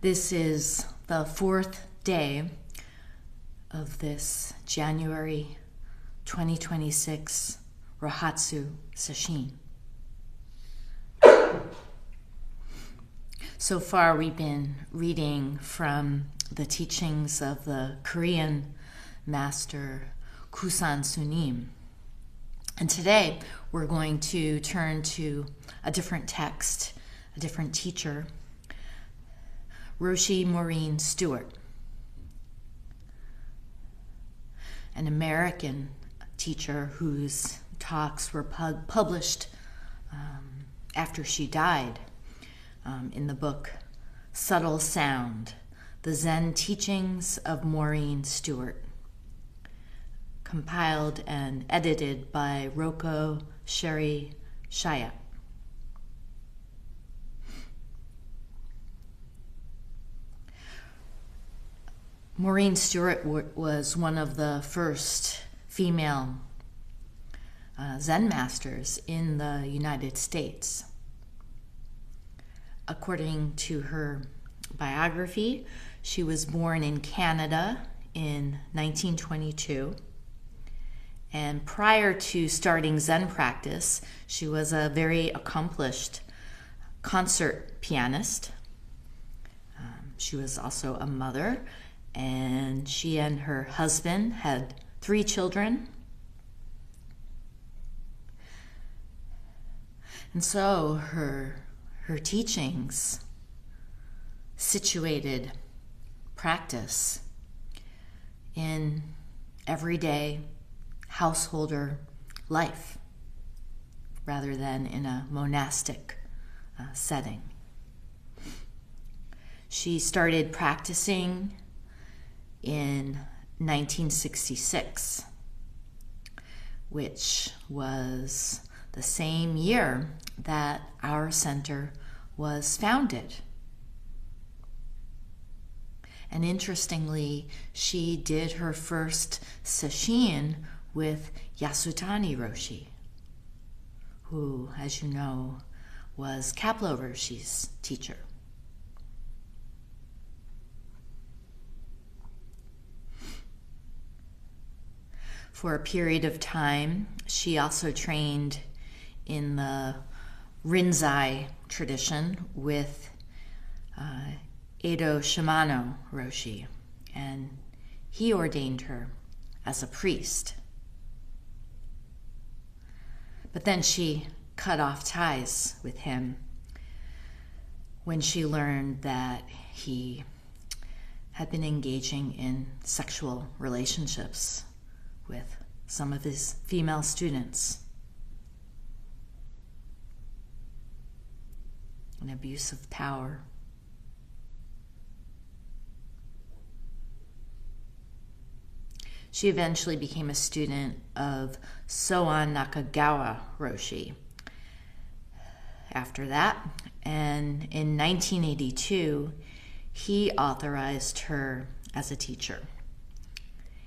This is the fourth day of this January 2026 Rohatsu Sesshin. So far, we've been reading from the teachings of the Korean master Kusan Sunim. And today, we're going to turn to a different text, a different teacher, Roshi Maurine Stewart, an American teacher whose talks were published after she died in the book Subtle Sound, The Zen Teachings of Maurine Stewart, compiled and edited by Roko Sherry Shaya. Maurine Stewart was one of the first female Zen masters in the United States. According to her biography, she was born in Canada in 1922. And prior to starting Zen practice, she was a very accomplished concert pianist. She was also a mother, and she and her husband had 3 children. And so her teachings situated practice in everyday householder life rather than in a monastic setting. She started practicing in 1966, which was the same year that our center was founded. And interestingly, she did her first sesshin with Yasutani Roshi, who, as you know, was Kaplo Roshi's teacher. For a period of time, she also trained in the Rinzai tradition with Edo Shimano Roshi, and he ordained her as a priest. But then she cut off ties with him when she learned that he had been engaging in sexual relationships with some of his female students. An abuse of power. She eventually became a student of Soan Nakagawa Roshi after that, and in 1982, he authorized her as a teacher.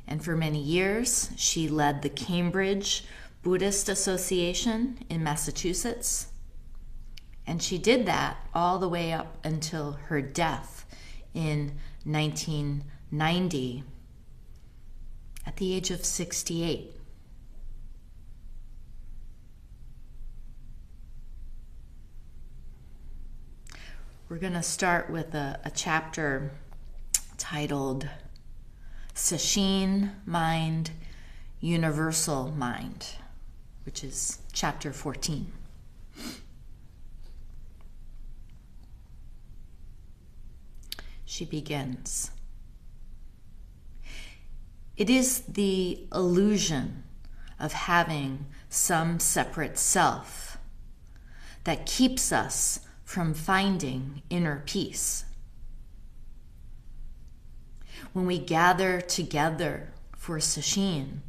And for many years, she led the Cambridge Buddhist Association in Massachusetts. And she did that all the way up until her death in 1990 at the age of 68. We're going to start with a chapter titled Sesshin Mind, Universal Mind, which is chapter 14. She begins. It is the illusion of having some separate self that keeps us from finding inner peace. When we gather together for sesshin,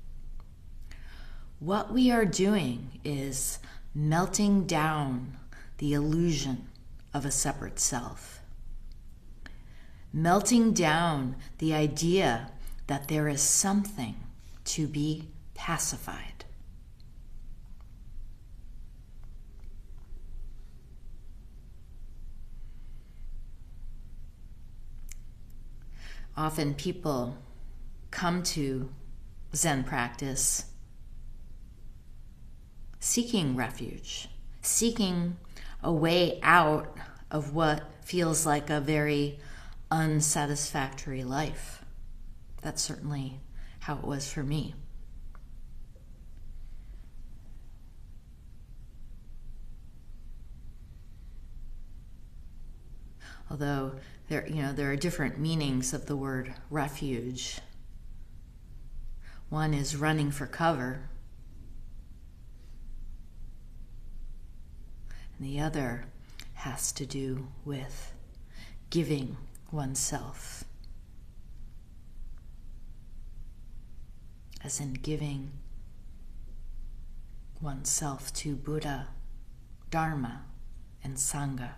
what we are doing is melting down the illusion of a separate self. Melting down the idea that there is something to be pacified. Often people come to Zen practice seeking refuge, seeking a way out of what feels like a very unsatisfactory life. That's certainly how it was for me. Although there are different meanings of the word refuge. One is running for cover, and the other has to do with giving oneself, as in giving oneself to Buddha, Dharma, and Sangha.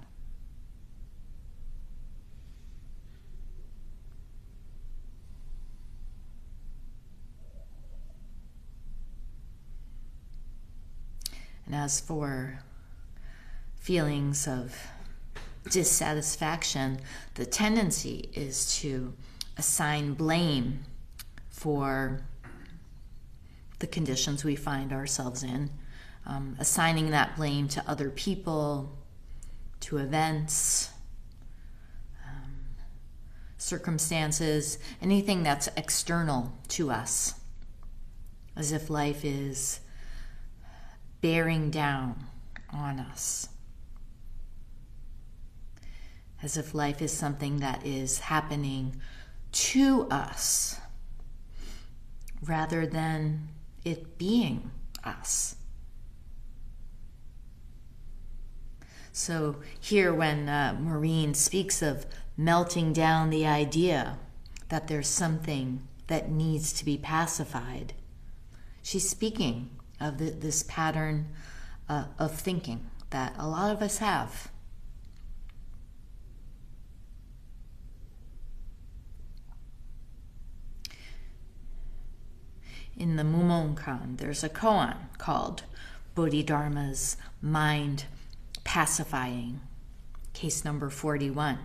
And as for feelings of dissatisfaction, the tendency is to assign blame for the conditions we find ourselves in, assigning that blame to other people, to events, circumstances, anything that's external to us, as if life is bearing down on us, as if life is something that is happening to us rather than it being us. So here when Maurine speaks of melting down the idea that there's something that needs to be pacified, she's speaking of this pattern of thinking that a lot of us have. In the Mumonkan, there's a koan called Bodhidharma's Mind Pacifying, case number 41.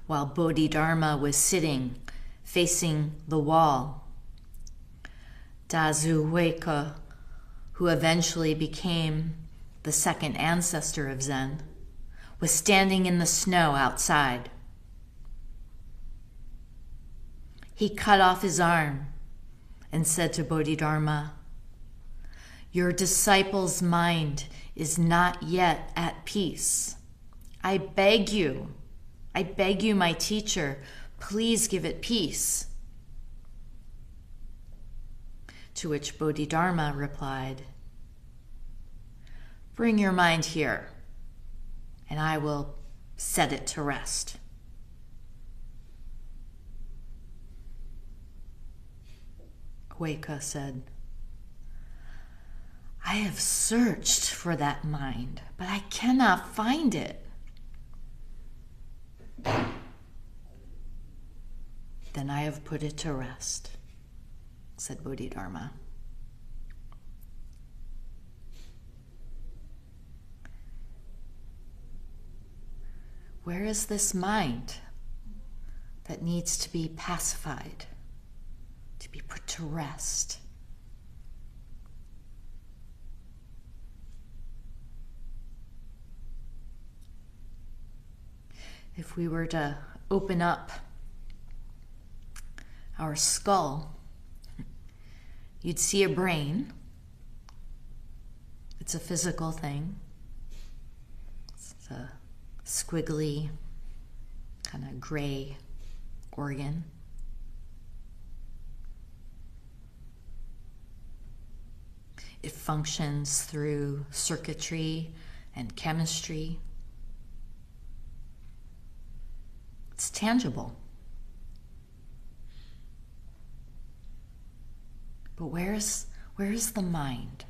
While Bodhidharma was sitting facing the wall, Dazu Huike, who eventually became the second ancestor of Zen, was standing in the snow outside. He cut off his arm and said to Bodhidharma, "Your disciple's mind is not yet at peace. I beg you, my teacher, please give it peace." To which Bodhidharma replied, "Bring your mind here, and I will set it to rest." Huike said, "I have searched for that mind, but I cannot find it." "Then I have put it to rest," said Bodhidharma. Where is this mind that needs to be pacified, to be put to rest? If we were to open up our skull, you'd see a brain. It's a physical thing. It's a squiggly, kind of gray organ. It functions through circuitry and chemistry. It's tangible. But where's the mind?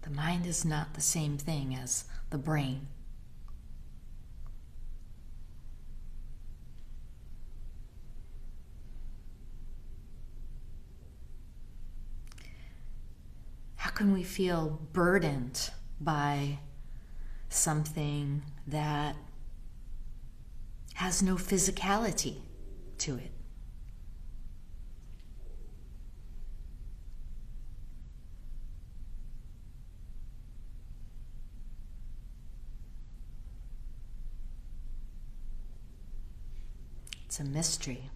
The mind is not the same thing as the brain. How can we feel burdened by something that has no physicality to it? It's a mystery.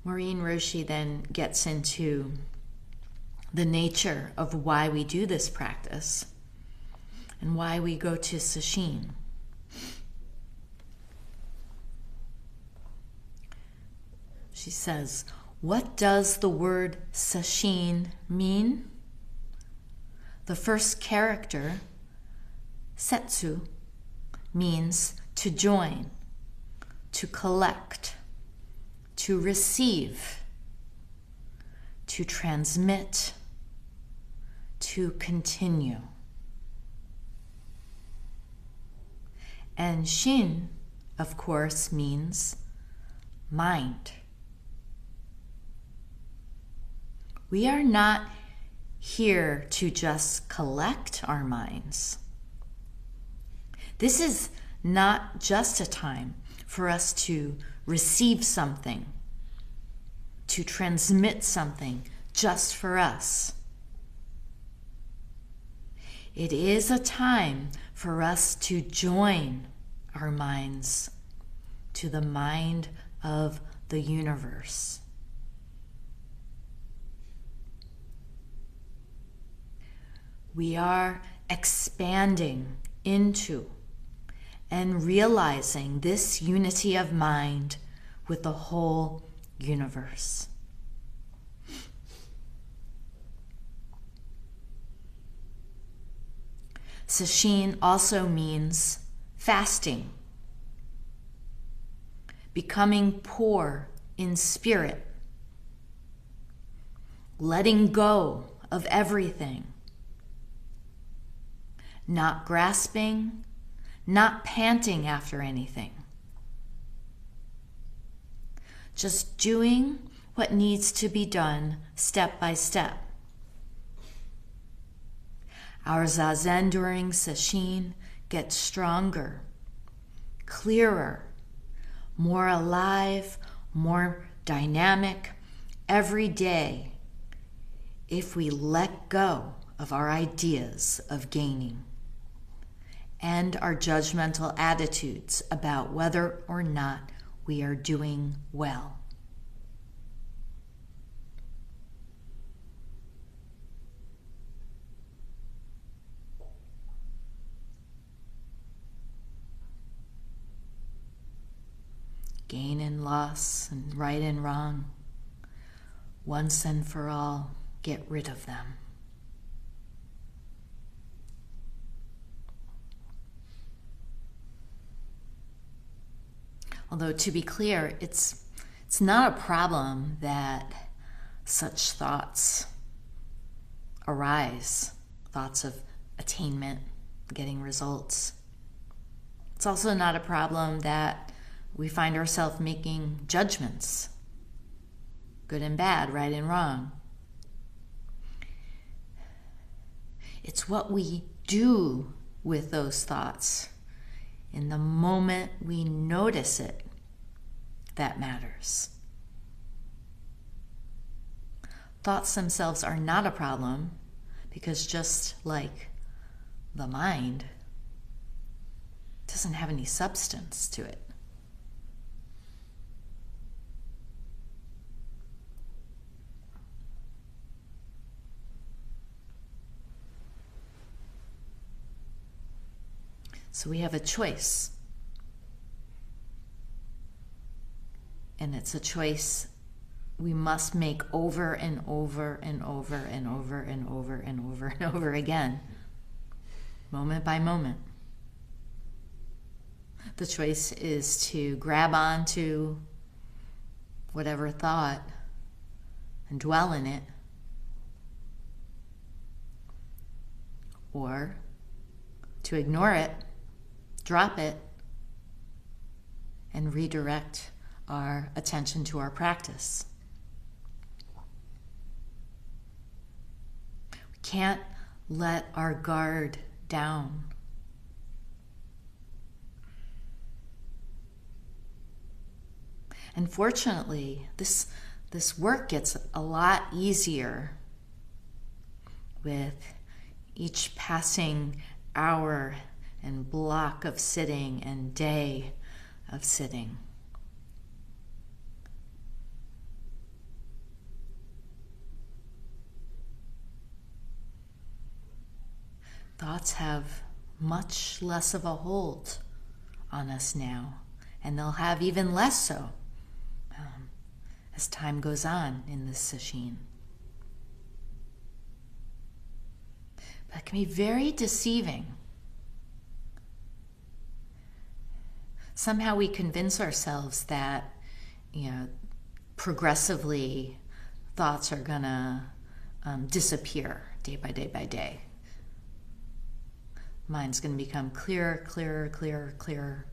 Maurine Roshi then gets into the nature of why we do this practice and why we go to sesshin. She says, what does the word sesshin mean? The first character, setsu, means to join, to collect, to receive, to transmit, to continue. And shin, of course, means mind. We are not here to just collect our minds. This is not just a time for us to receive something, to transmit something just for us. It is a time for us to join our minds to the mind of the universe. We are expanding into and realizing this unity of mind with the whole universe. Sesshin also means fasting, becoming poor in spirit, letting go of everything, not grasping, not panting after anything. Just doing what needs to be done step by step. Our zazen during sesshin gets stronger, clearer, more alive, more dynamic every day if we let go of our ideas of gaining and our judgmental attitudes about whether or not we are doing well. Gain and loss and right and wrong, once and for all, get rid of them. Although, to be clear, it's not a problem that such thoughts arise, thoughts of attainment, getting results. It's also not a problem that we find ourselves making judgments, good and bad, right and wrong. It's what we do with those thoughts in the moment we notice it that matters. Thoughts themselves are not a problem because just like the mind, it doesn't have any substance to it. So we have a choice. And it's a choice we must make over and over and over and over and over and over and over again, moment by moment. The choice is to grab onto whatever thought and dwell in it, or to ignore it, drop it, and redirect our attention to our practice. We can't let our guard down. And fortunately, this work gets a lot easier with each passing hour and block of sitting and day of sitting. Thoughts have much less of a hold on us now, and they'll have even less so as time goes on in this sesshin. But it can be very deceiving. Somehow we convince ourselves that, progressively thoughts are gonna disappear day by day by day. Mind's gonna become clearer, clearer, clearer, clearer.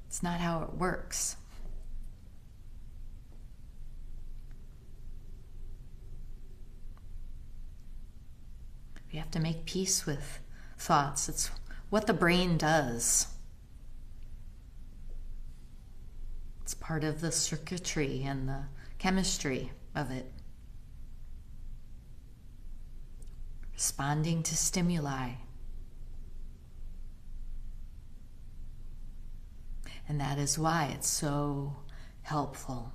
It's not how it works. We have to make peace with thoughts. It's what the brain does. It's part of the circuitry and the chemistry of it. Responding to stimuli. And that is why it's so helpful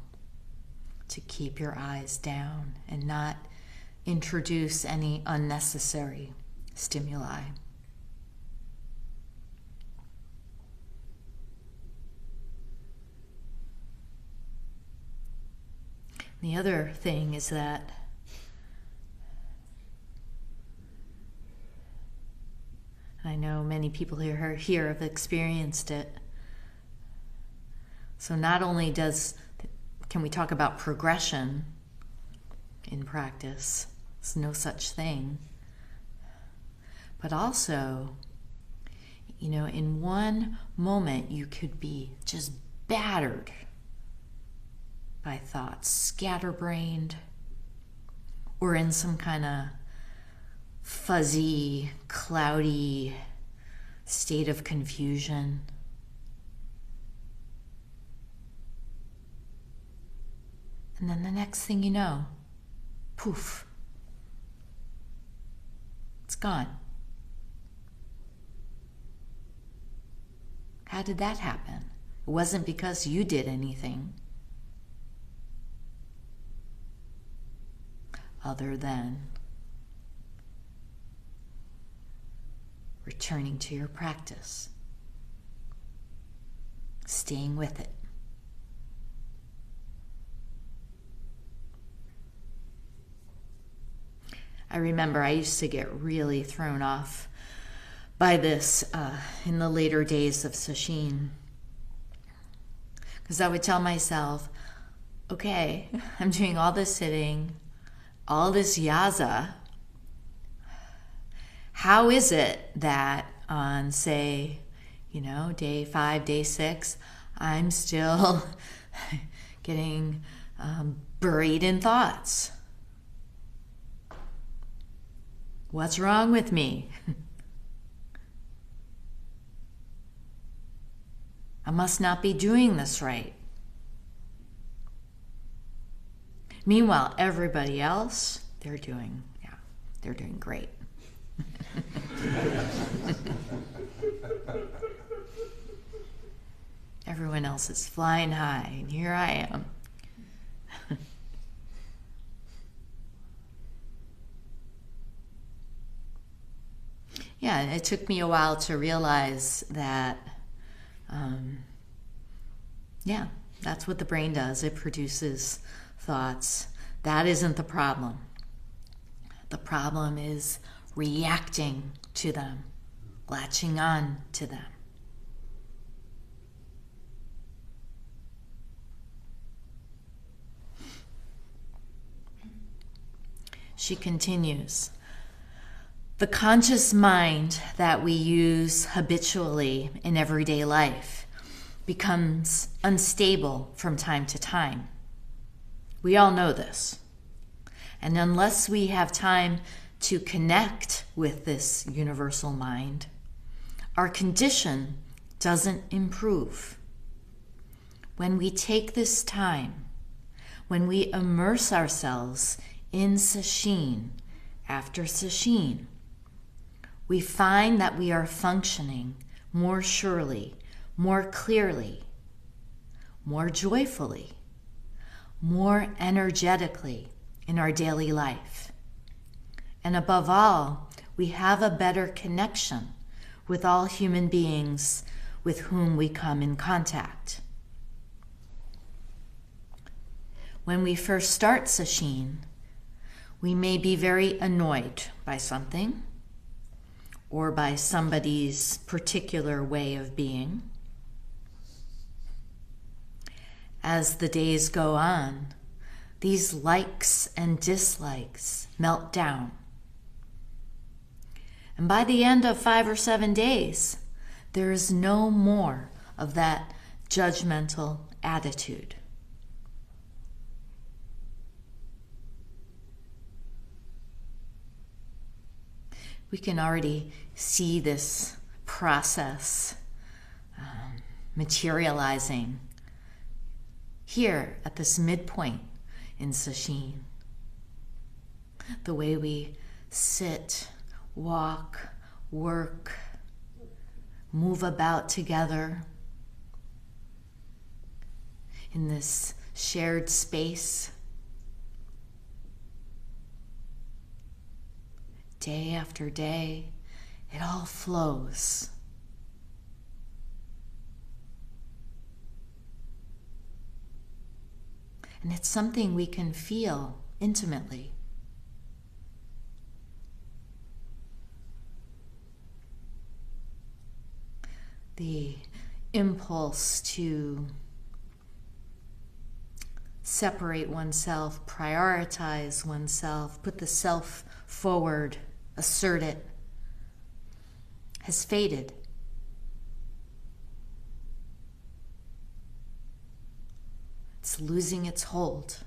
to keep your eyes down and not introduce any unnecessary stimuli. The other thing is that I know many people here have experienced it. So not only can we talk about progression in practice, there's no such thing, but also, in one moment you could be just battered by thoughts, scatterbrained, or in some kind of fuzzy, cloudy state of confusion. And then the next thing you know, poof, it's gone. How did that happen? It wasn't because you did anything other than returning to your practice, staying with it. I remember I used to get really thrown off by this in the later days of sesshin, because I would tell myself, okay, I'm doing all this sitting, all this yaza. How is it that on, say, day 5, day 6, I'm still getting buried in thoughts? What's wrong with me? I must not be doing this right. Meanwhile, everybody else, they're doing great. Everyone else is flying high, and here I am. Yeah, it took me a while to realize that, that's what the brain does. It produces thoughts. That isn't the problem. The problem is reacting to them, latching on to them. She continues. The conscious mind that we use habitually in everyday life becomes unstable from time to time. We all know this. And unless we have time to connect with this universal mind, our condition doesn't improve. When we take this time, when we immerse ourselves in sesshin after sesshin, we find that we are functioning more surely, more clearly, more joyfully, more energetically in our daily life. And above all, we have a better connection with all human beings with whom we come in contact. When we first start sesshin, we may be very annoyed by something or by somebody's particular way of being. As the days go on, these likes and dislikes melt down. And by the end of 5 or 7 days, there is no more of that judgmental attitude. We can already see this process materializing here at this midpoint in sesshin. The way we sit, walk, work, move about together in this shared space. Day after day, it all flows. And it's something we can feel intimately. The impulse to separate oneself, prioritize oneself, put the self forward, assert it, has faded. It's losing its hold.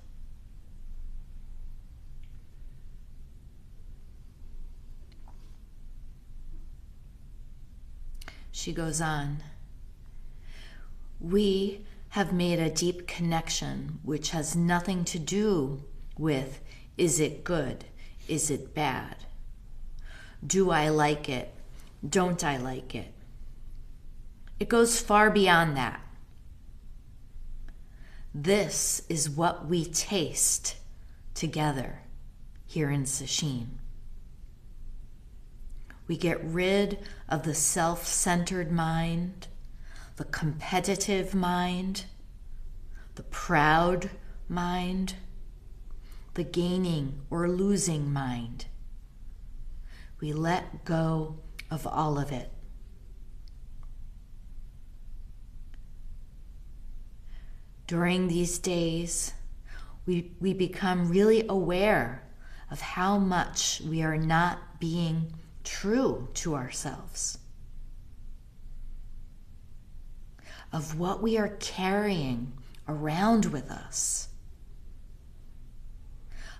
She goes on, we have made a deep connection which has nothing to do with, is it good? Is it bad? Do I like it? Don't I like it? It goes far beyond that. This is what we taste together here in sesshin. We get rid of the self-centered mind, the competitive mind, the proud mind, the gaining or losing mind. We let go of all of it. During these days, we become really aware of how much we are not being true to ourselves, of what we are carrying around with us,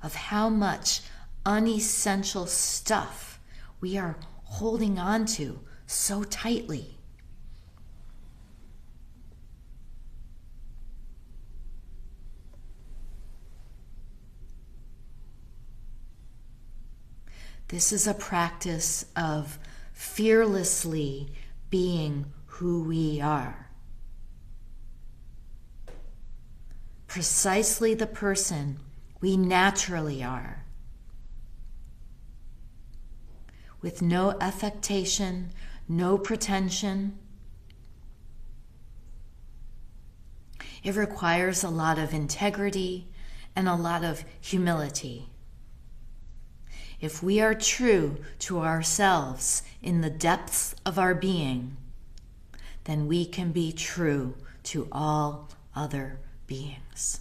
of how much unessential stuff we are holding on to so tightly. This is a practice of fearlessly being who we are. Precisely the person we naturally are. With no affectation, no pretension. It requires a lot of integrity and a lot of humility. If we are true to ourselves in the depths of our being, then we can be true to all other beings.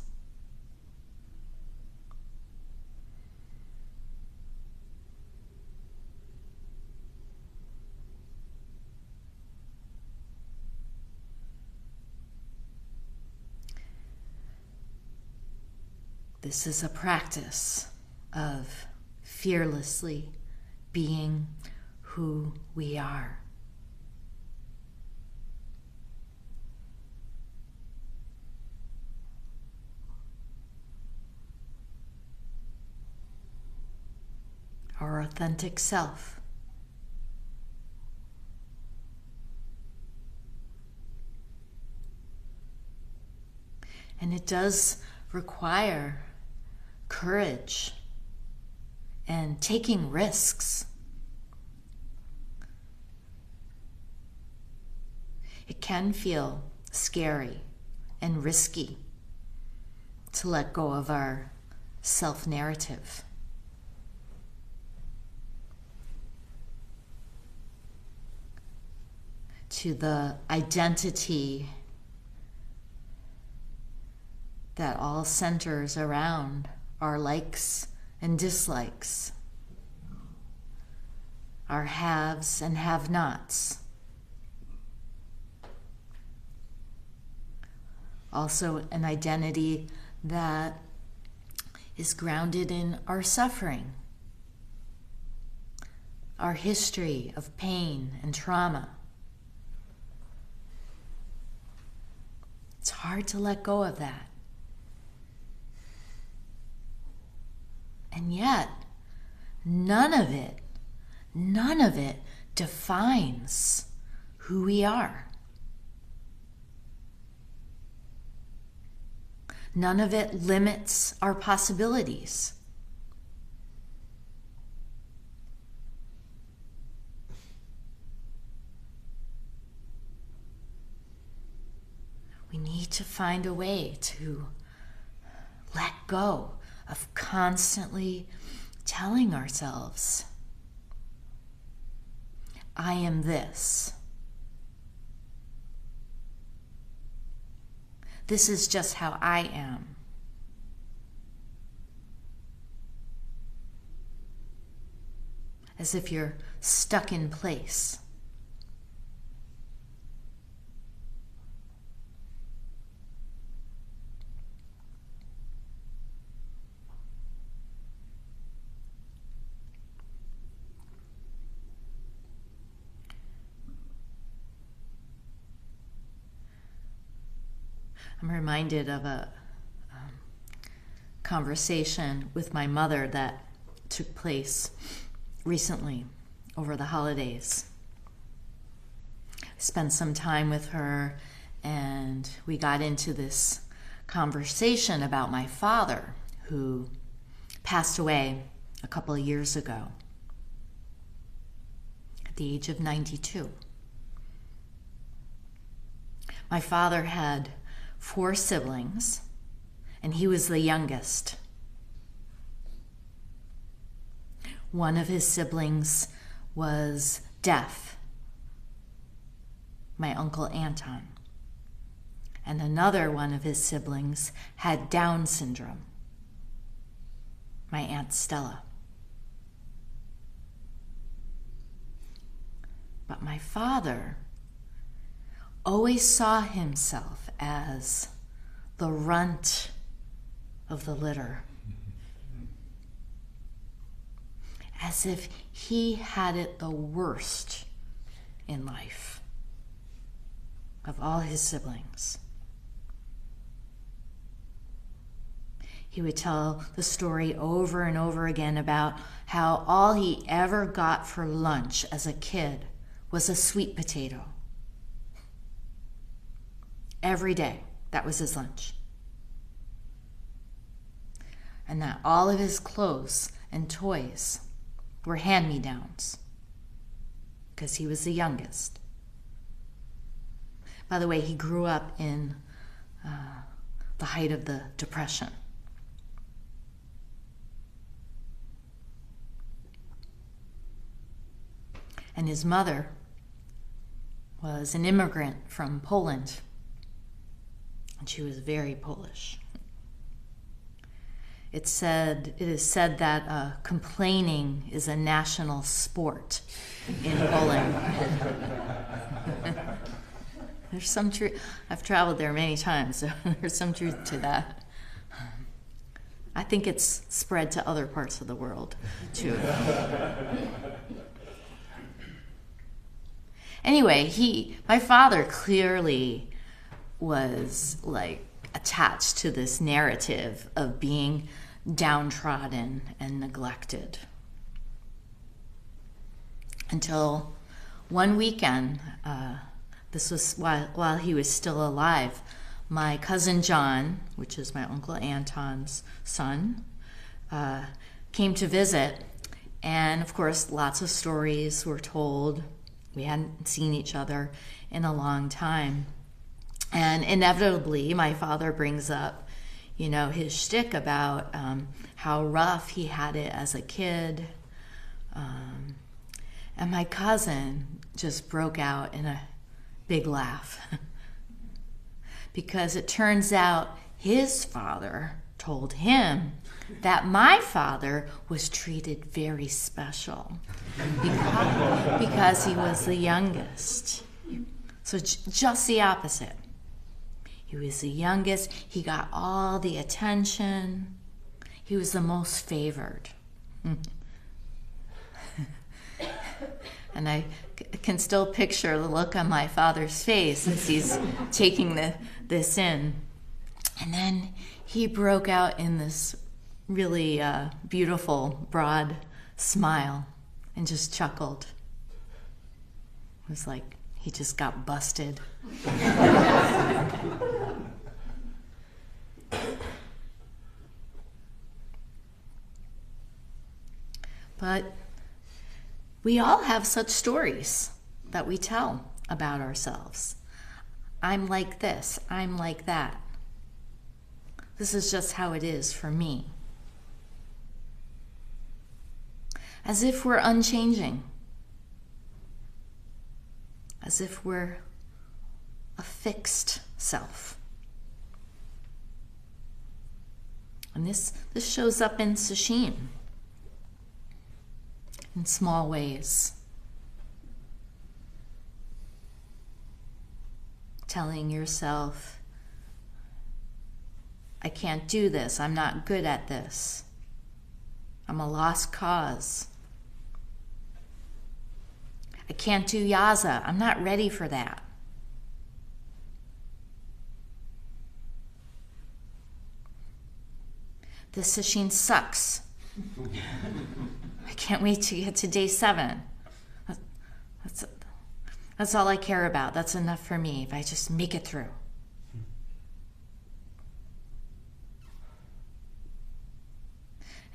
This is a practice of fearlessly being who we are. Our authentic self. And it does require courage and taking risks. It can feel scary and risky to let go of our self-narrative. To the identity that all centers around our likes and dislikes, our haves and have-nots. Also an identity that is grounded in our suffering, our history of pain and trauma. It's hard to let go of that. And yet, none of it defines who we are. None of it limits our possibilities. We need to find a way to let go of constantly telling ourselves, I am this. This is just how I am. As if you're stuck in place. I'm reminded of a conversation with my mother that took place recently over the holidays. I spent some time with her and we got into this conversation about my father, who passed away a couple of years ago at the age of 92. My father had 4 siblings, and he was the youngest. One of his siblings was deaf, my Uncle Anton, and another one of his siblings had Down syndrome, my Aunt Stella. But my father always saw himself as the runt of the litter, as if he had it the worst in life of all his siblings. He would tell the story over and over again about how all he ever got for lunch as a kid was a sweet potato. Every day, that was his lunch. And that all of his clothes and toys were hand-me-downs, because he was the youngest. By the way, he grew up in the height of the Depression. And his mother was an immigrant from Poland. And she was very Polish. It is said that complaining is a national sport in Poland. There's some truth. I've traveled there many times, so there's some truth to that. I I think it's spread to other parts of the world too. Anyway, my father clearly was like attached to this narrative of being downtrodden and neglected. Until one weekend, this was while he was still alive, my cousin John, which is my Uncle Anton's son, came to visit. And of course, lots of stories were told. We hadn't seen each other in a long time. And inevitably, my father brings up, his shtick about how rough he had it as a kid. And my cousin just broke out in a big laugh. Because it turns out his father told him that my father was treated very special because he was the youngest. So just the opposite. He was the youngest. He got all the attention. He was the most favored. And I can still picture the look on my father's face as he's taking this in. And then he broke out in this really beautiful, broad smile and just chuckled. It was like he just got busted. But we all have such stories that we tell about ourselves. I'm like this, I'm like that. This is just how it is for me. As if we're unchanging. As if we're a fixed self. And this shows up in sesshin in small ways. Telling yourself, I can't do this, I'm not good at this, I'm a lost cause. I can't do yaza, I'm not ready for that. This sesshin sucks. I can't wait to get to day 7. That's all I care about. That's enough for me if I just make it through.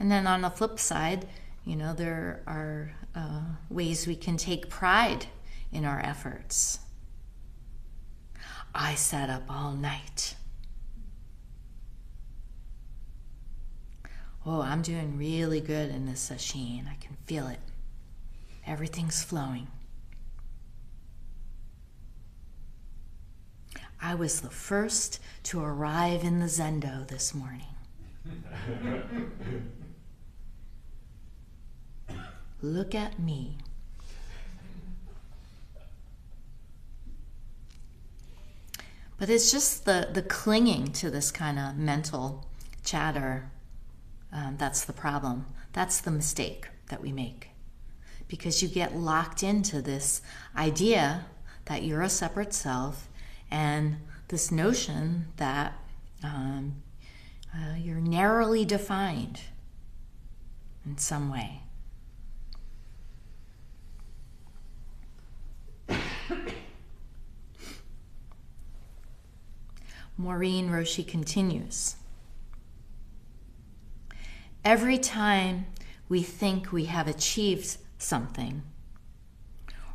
And then on the flip side, there are ways we can take pride in our efforts. I sat up all night. Oh, I'm doing really good in this sesshin. I can feel it. Everything's flowing. I was the first to arrive in the zendo this morning. Look at me. But it's just the clinging to this kind of mental chatter. That's the problem. That's the mistake that we make. Because you get locked into this idea that you're a separate self and this notion that you're narrowly defined in some way. Maurine Roshi continues. Every time we think we have achieved something,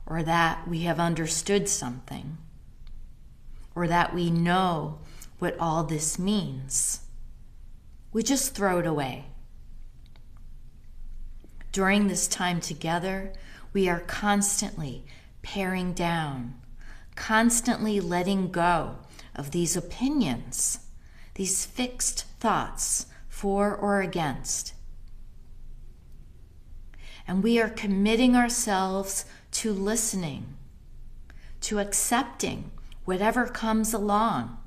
or that we have understood something, or that we know what all this means, we just throw it away. During this time together, we are constantly paring down, constantly letting go of these opinions, these fixed thoughts, for or against. And we are committing ourselves to listening, to accepting whatever comes along,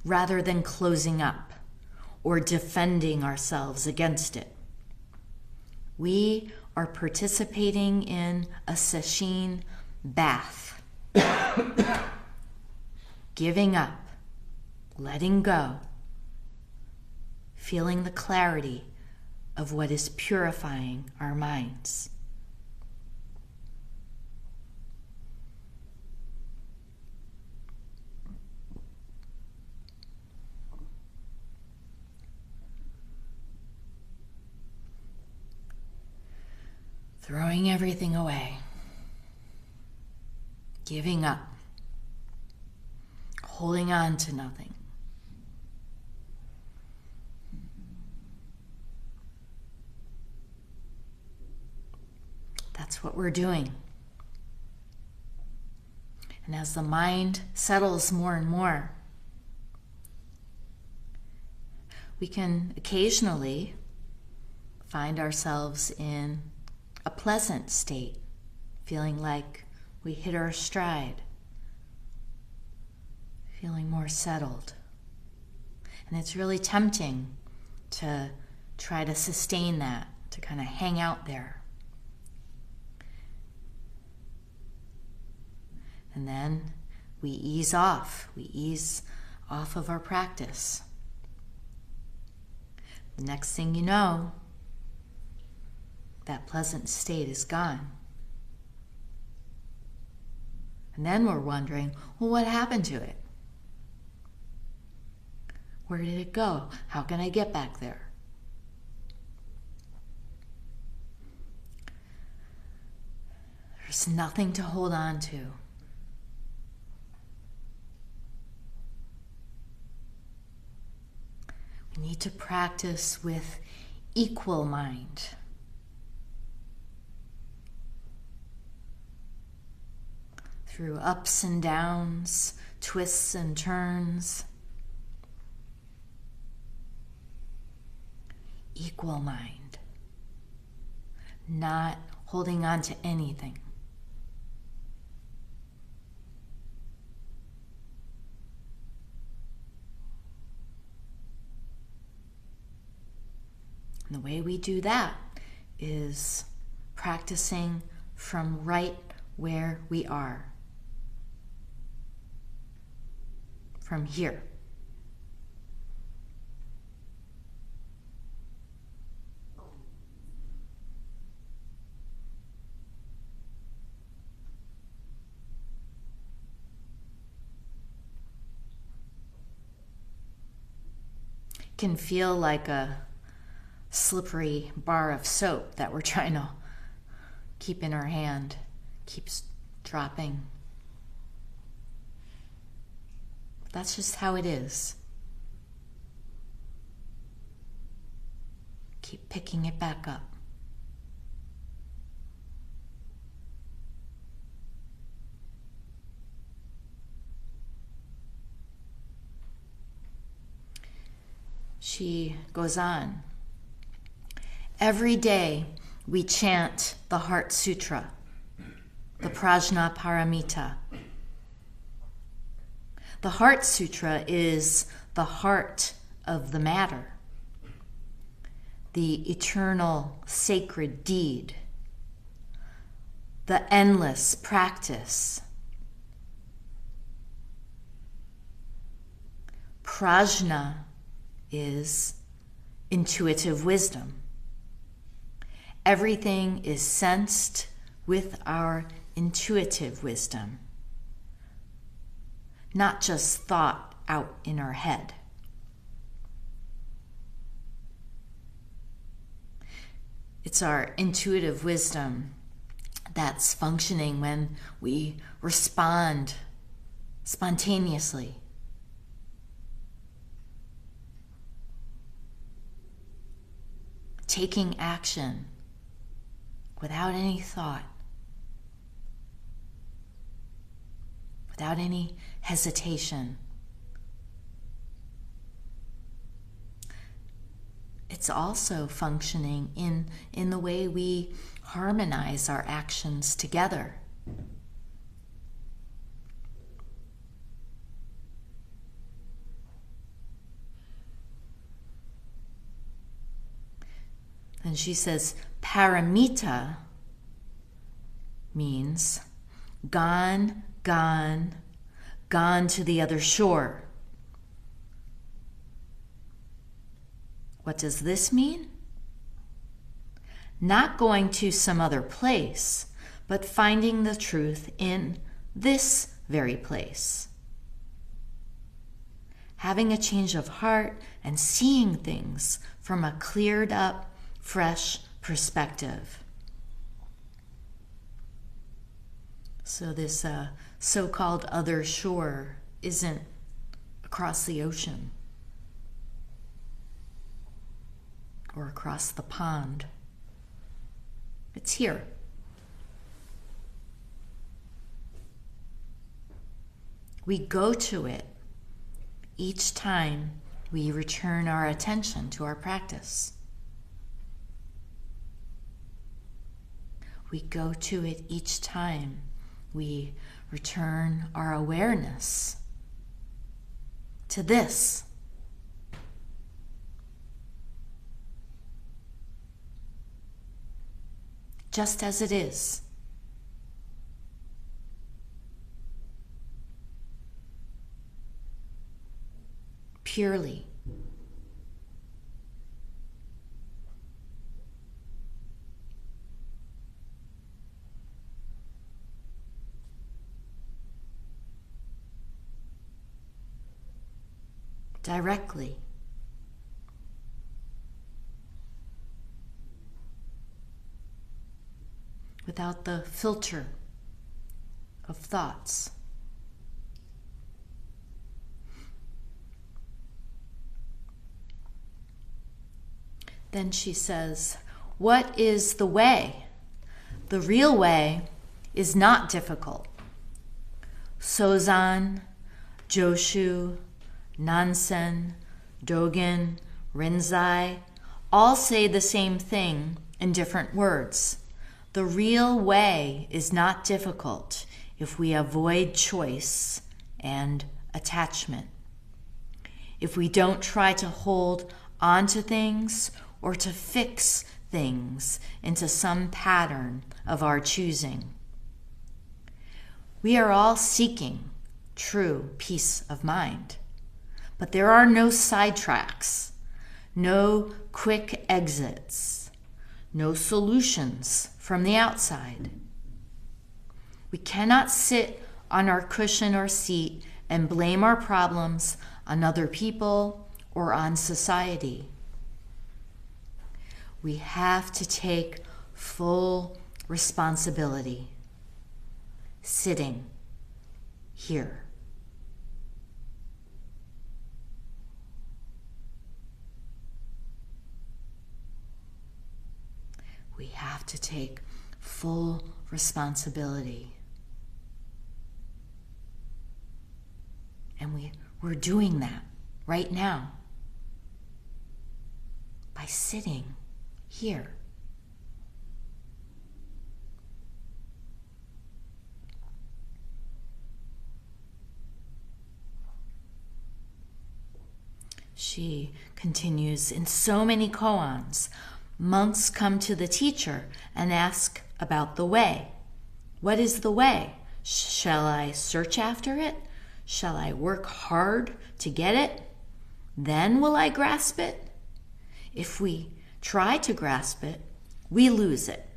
rather than closing up or defending ourselves against it. We are participating in a sesshin bath. Giving up, letting go, feeling the clarity of what is purifying our minds. Throwing everything away, giving up, holding on to nothing. That's what we're doing. And as the mind settles more and more, we can occasionally find ourselves in a pleasant state, feeling like we hit our stride, feeling more settled. And it's really tempting to try to sustain that, to kind of hang out there. And then we ease off of our practice. The next thing you know, that pleasant state is gone. And then we're wondering, well, what happened to it? Where did it go? How can I get back there? There's nothing to hold on to. We need to practice with equal mind. Through ups and downs, twists and turns. Equal mind. Not holding on to anything. And the way we do that is practicing from right where we are. From here. It can feel like a slippery bar of soap that we're trying to keep in our hand, keeps dropping. That's just how it is. Keep picking it back up. She goes on. Every day we chant the Heart Sutra, the Prajna Paramita. The Heart Sutra is the heart of the matter, the eternal sacred deed, the endless practice. Prajna is intuitive wisdom. Everything is sensed with our intuitive wisdom, not just thought out in our head. It's our intuitive wisdom that's functioning when we respond spontaneously. Taking action without any thought, without any hesitation. It's also functioning in the way we harmonize our actions together. Then she says, paramita means gone, gone, gone to the other shore. What does this mean? Not going to some other place, but finding the truth in this very place. Having a change of heart and seeing things from a cleared up, fresh perspective. So this so-called other shore isn't across the ocean or across the pond. It's here. We go to it each time we return our attention to our practice. We go to it each time we return our awareness to this. Just as it is. Purely. Directly. Without the filter of thoughts. Then she says, what is the way? The real way is not difficult. Sozan, Joshu, Nansen, Dogen, Rinzai all say the same thing in different words. The real way is not difficult if we avoid choice and attachment. If we don't try to hold onto things or to fix things into some pattern of our choosing. We are all seeking true peace of mind, but there are no sidetracks, no quick exits, no solutions from the outside. We cannot sit on our cushion or seat and blame our problems on other people or on society. We have to take full responsibility, sitting here. We have to take full responsibility. And we're doing that right now by sitting here. She continues, in so many koans, monks come to the teacher and ask about the way. What is the way? Shall I search after it? Shall I work hard to get it? Then will I grasp it? If we try to grasp it, we lose it.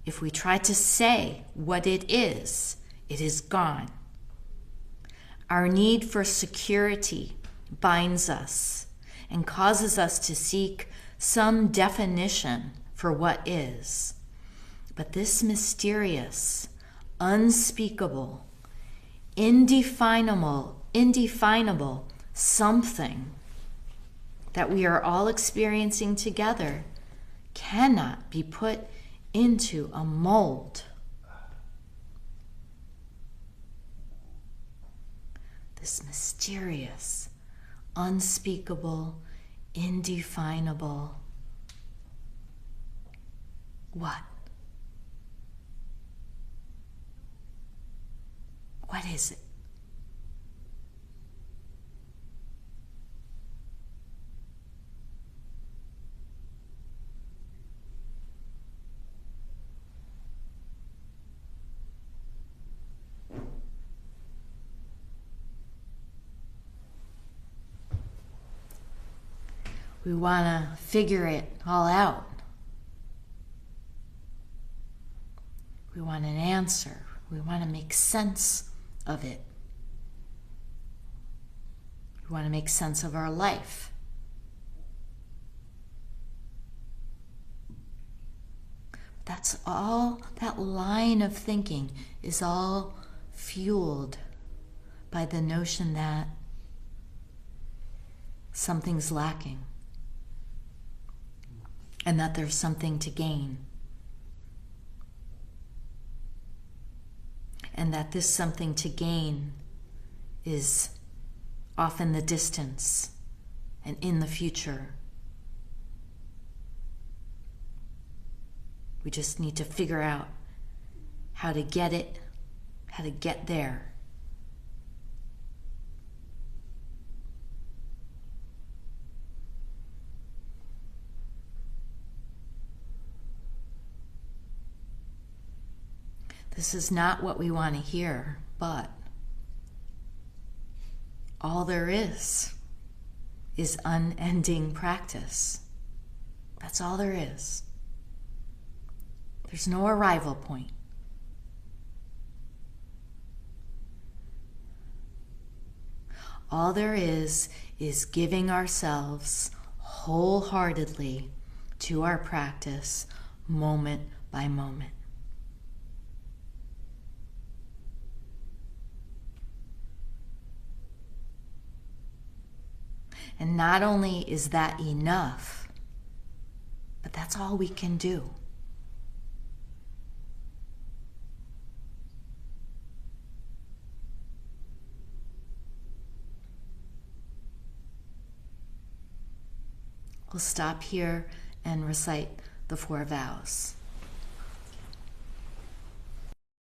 If we try to say what it is gone. Our need for security binds us and causes us to seek some definition for what is. But this mysterious, unspeakable, indefinable something that we are all experiencing together cannot be put into a mold. This mysterious, unspeakable, indefinable what? What is it? We want to figure it all out. We want an answer. We want to make sense of it. We want to make sense of our life. That's all, that line of thinking is all fueled by the notion that something's lacking and that there's something to gain. And that this something to gain is off in the distance and in the future. We just need to figure out how to get it, how to get there. This is not what we want to hear, but all there is unending practice. That's all there is. There's no arrival point. All there is giving ourselves wholeheartedly to our practice, moment by moment. And not only is that enough, but that's all we can do. We'll stop here and recite the 4 vows.